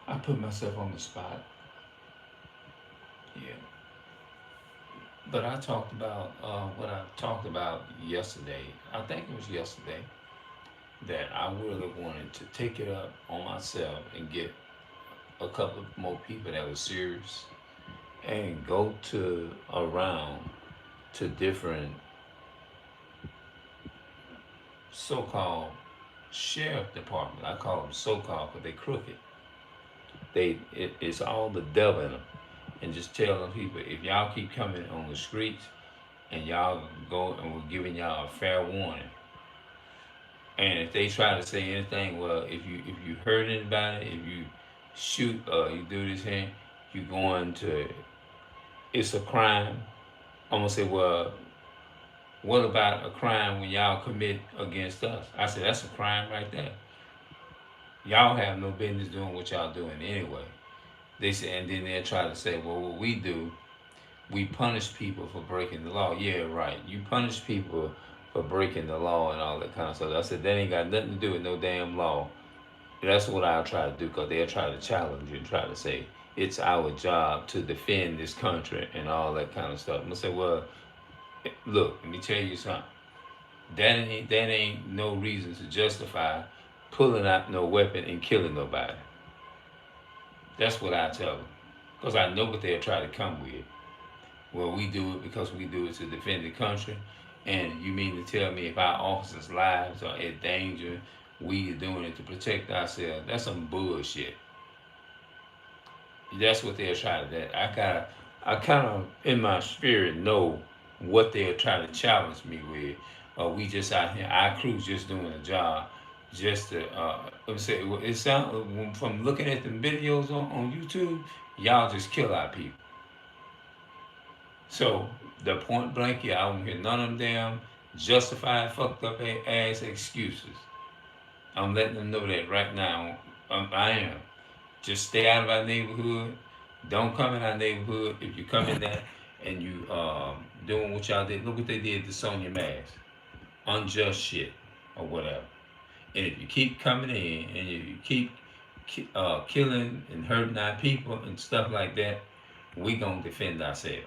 I put myself on the spot. Yeah. But I talked about what I talked about yesterday. I think it was yesterday that I really wanted to take it up on myself and get a couple of more people that were serious and go to around to different so-called sheriff department. I call them so-called because they crooked. It's all the devil in them. And just tell them people, if y'all keep coming on the streets and y'all go and we're giving y'all a fair warning. And if they try to say anything, well, if you hurt anybody, if you shoot or you do this here, you going to it's a crime. I'm gonna say, well, what about a crime when y'all commit against us? I said that's a crime right there. Y'all have no business doing what y'all doing anyway. They say, and then they'll try to say, well, what we do, we punish people for breaking the law. Yeah, right. You punish people for breaking the law and all that kind of stuff. I said that ain't got nothing to do with no damn law. That's what I'll try to do because they'll try to challenge you and try to say it's our job to defend this country and all that kind of stuff. I'm gonna say, well, look, let me tell you something. That ain't no reason to justify pulling out no weapon and killing nobody. That's what I tell them. Because I know what they'll try to come with. Well, we do it because we do it to defend the country. And you mean to tell me if our officers' lives are in danger, we are doing it to protect ourselves? That's some bullshit. That's what they'll try to do. I kind of, in my spirit, know what they'll try to challenge me with. We just out here, our crew's just doing a job. Just to, let me say, it sound from looking at the videos on YouTube, y'all just kill our people. So the point blank, yeah, I don't hear none of them damn justified, fucked up ass excuses. I'm letting them know that right now. I am. Just stay out of our neighborhood. Don't come in our neighborhood. If you come in there and you doing what y'all did, look what they did to Sonya Mass. Unjust shit or whatever. And if you keep coming in and you keep killing and hurting our people and stuff like that, we gonna defend ourselves.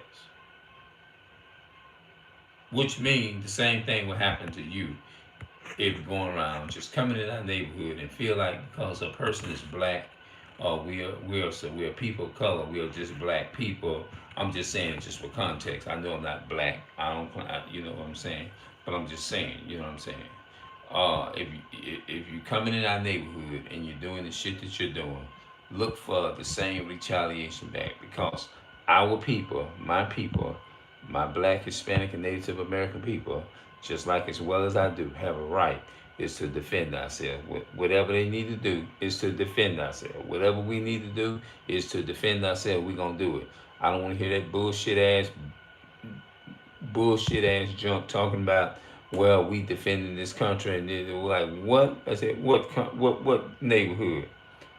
Which means the same thing will happen to you if you're going around just coming in our neighborhood and feel like because a person is black or we're people of color, we are just black people. I'm just saying it just for context. I know I'm not black. I don't, you know what I'm saying. But I'm just saying, you know what I'm saying. If you coming in our neighborhood and you're doing the shit that you're doing, look for the same retaliation back because our people, my black, Hispanic, and Native American people, just like as well as I do, have a right is to defend ourselves. Whatever they need to do is to defend ourselves. Whatever we need to do is to defend ourselves. We're gonna do it. I don't want to hear that bullshit ass junk talking about well we defending this country and they were like what? I said what neighborhood?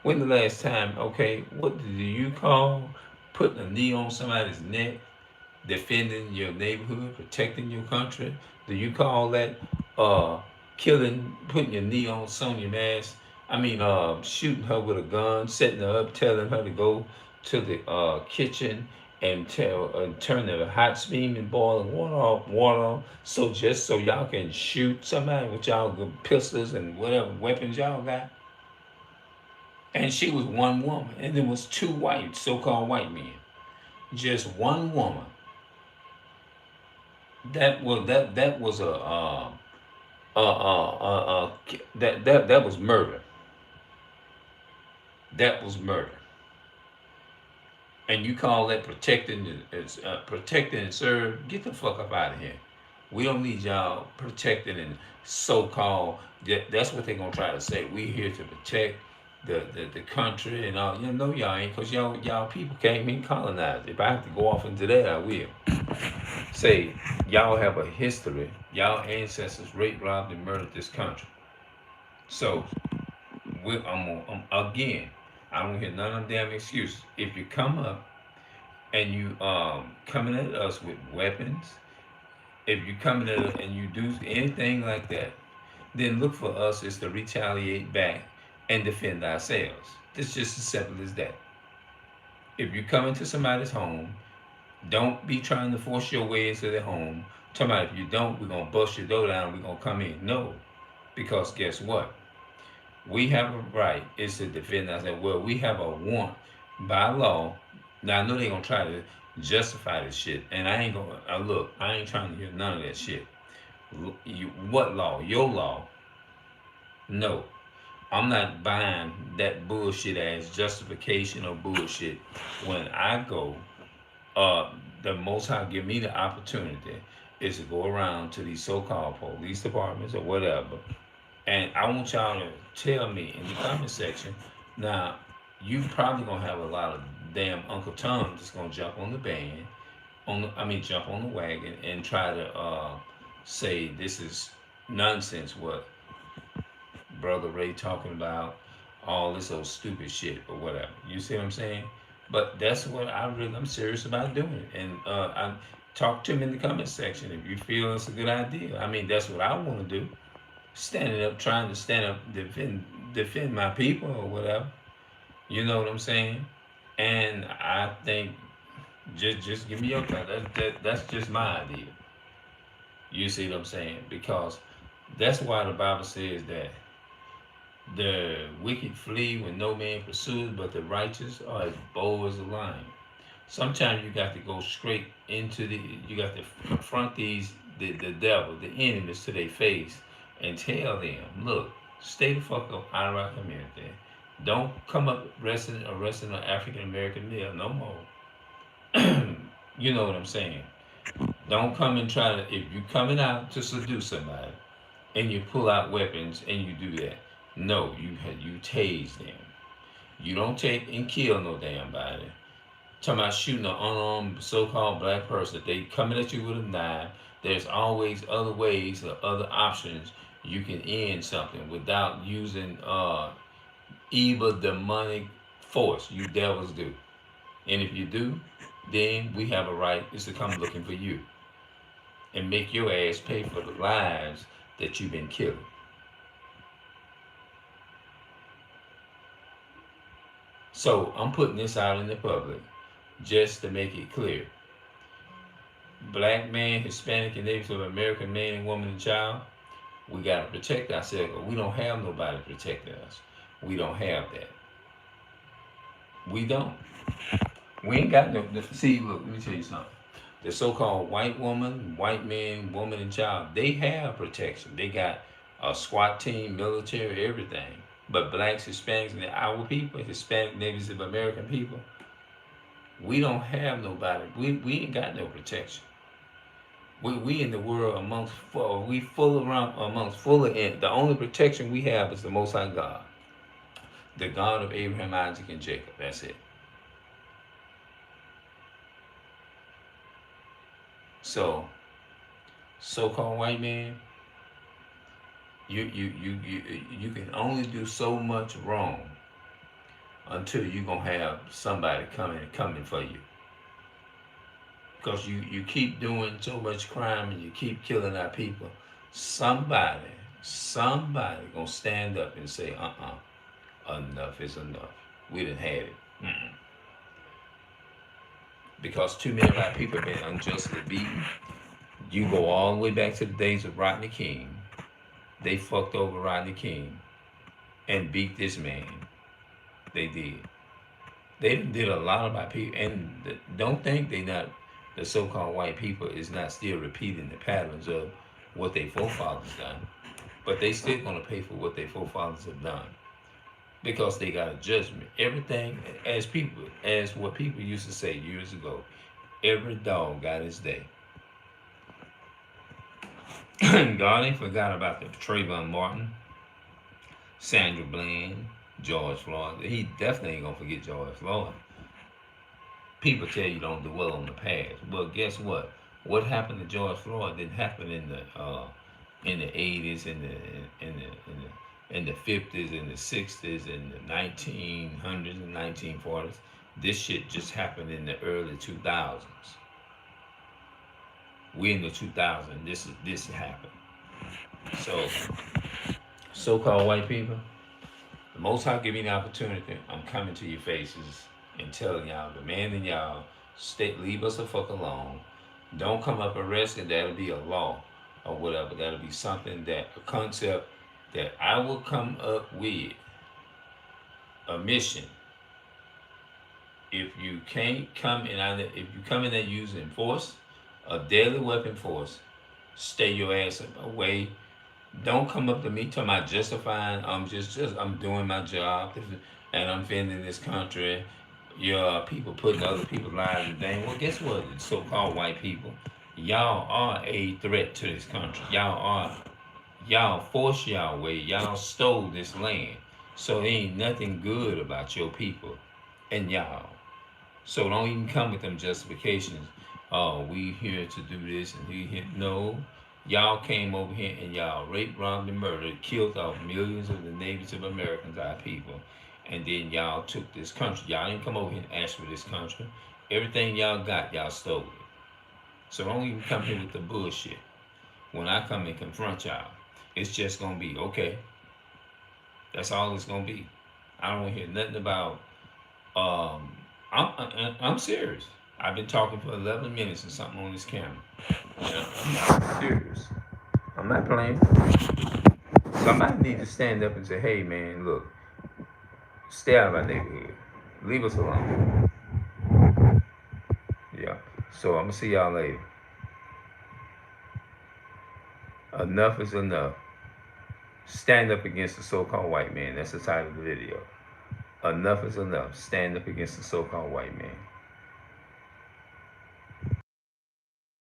When the last time? Okay, what do you call putting a knee on somebody's neck, defending your neighborhood, protecting your country? Do you call that uh killing, putting your knee on Sonya Mass? I mean, shooting her with a gun, setting her up, telling her to go to the kitchen and turn the hot steaming boiling water on, so just so y'all can shoot somebody with y'all good pistols and whatever weapons y'all got. And she was one woman, and there was two white, so-called white men. Just one woman. That was that was murder. That was murder. And you call that protecting and serve? Get the fuck up out of here. We don't need y'all protecting and so-called. That's what they're gonna try to say. We here to protect the country and all. You know y'all ain't, cause y'all people came in colonized. If I have to go off into that, I will. Say y'all have a history. Y'all ancestors raped, robbed, and murdered this country. So again, I don't hear none of them damn excuses. If you come up and you coming at us with weapons, if you coming at us and you do anything like that, then look for us is to retaliate back and defend ourselves. It's just as simple as that. If you come into somebody's home, don't be trying to force your way into their home. Talking about if you don't, we're gonna bust your door down. We're gonna come in. No, because guess what? We have a right. It's to defend ourselves. Well, we have a want by law. Now I know they're gonna try to justify this shit, and I ain't gonna look. I ain't trying to hear none of that shit. What law? Your law? No, I'm not buying that bullshit as justification or bullshit. When I go, the Most High give me the opportunity is to go around to these so-called police departments or whatever, and I want y'all to tell me in the comment section. Now, you probably gonna have a lot of damn Uncle Tom that's gonna jump on the band, jump on the wagon and try to say this is nonsense. What Brother Ray talking about, all this old stupid shit or whatever. You see what I'm saying? But that's what I'm serious about doing. And I talk to me in the comment section if you feel it's a good idea. I mean, that's what I want to do. Standing up, trying to stand up, defend my people or whatever. You know what I'm saying? And I think just give me your thought. That's just my idea. You see what I'm saying? Because that's why the Bible says that the wicked flee when no man pursues, but the righteous are as bold as a lion. Sometimes you got to go straight into you got to confront the devil, the enemies to their face and tell them, look, stay the fuck up out of our community. Don't come up arresting an African American male no more. You know what I'm saying? Don't come and try to, if you coming out to seduce somebody and you pull out weapons and you do that, no, you tase them. You don't take and kill no damn body. Talking about shooting an unarmed so-called black person. They coming at you with a knife. There's always other ways or other options you can end something without using evil demonic force. You devils do. And if you do, then we have a right is to come looking for you and make your ass pay for the lives that you've been killing. So I'm putting this out in the public just to make it clear. Black man, Hispanic, and Native American man and woman and child, we gotta protect ourselves. We don't have nobody protecting us. We don't have that. We don't. We ain't got no. See, look, let me tell you something. The so-called white woman, white man, woman, and child, they have protection. They got a SWAT team, military, everything. But blacks, Hispanics, and our people, Hispanic, Native American people, we don't have nobody. We ain't got no protection. We in the world amongst we full around amongst full of it. The only protection we have is the Most High God, the God of Abraham, Isaac, and Jacob. That's it. So, so-called white man, you can only do so much wrong until you gonna have somebody coming for you. Because you keep doing so much crime and you keep killing our people, somebody gonna stand up and say, enough is enough. We done had it. Because too many of our people have been unjustly beaten. You go all the way back to the days of Rodney King. They fucked over Rodney King and beat this man. They did. They did a lot of our people, and don't think the so-called white people is not still repeating the patterns of what their forefathers done, but they still gonna pay for what their forefathers have done because they got a judgment. Everything, as what people used to say years ago, every dog got his day. God ain't forgot about the Trayvon Martin, Sandra Bland, George Floyd. He definitely ain't gonna forget George Floyd. People tell you don't dwell on the past. Well, guess what? What happened to George Floyd didn't happen in the 80s, in the 50s, in the 60s, in the 1900s and 1940s. This shit just happened in the early 2000s. We in the 2000s. This happened. So, so-called white people, Most High give me the opportunity. I'm coming to your faces and telling y'all, demanding y'all, leave us the fuck alone. Don't come up arrested. That'll be a law or whatever. That'll be something that a concept that I will come up with a mission. If you can't come in, if you come in there using force, a deadly weapon force, stay your ass away. Don't come up to me talking about justifying. I'm doing my job, and I'm defending this country. Your people putting other people's lives in danger. Well, guess what? The so-called white people, y'all are a threat to this country. Y'all forced y'all way. Y'all stole this land. So there ain't nothing good about your people and y'all. So don't even come with them justifications. Oh, we here to do this and we here. No, y'all came over here and y'all raped, robbed, and murdered, killed off millions of the Native Americans, our people, and then y'all took this country. Y'all didn't come over here and ask for this country. Everything y'all got, y'all stole it. So don't even come here with the bullshit. When I come and confront y'all, it's just gonna be okay. That's all it's gonna be. I don't want to hear nothing about. Um, I'm serious. I've been talking for 11 minutes and something on this camera. Yeah, I'm serious. I'm not playing. Somebody needs to stand up and say, "Hey, man, look, stay out of our neighborhood. Leave us alone." Yeah. So I'm gonna see y'all later. Enough is enough. Stand up against the so-called white man. That's the title of the video. Enough is enough. Stand up against the so-called white man.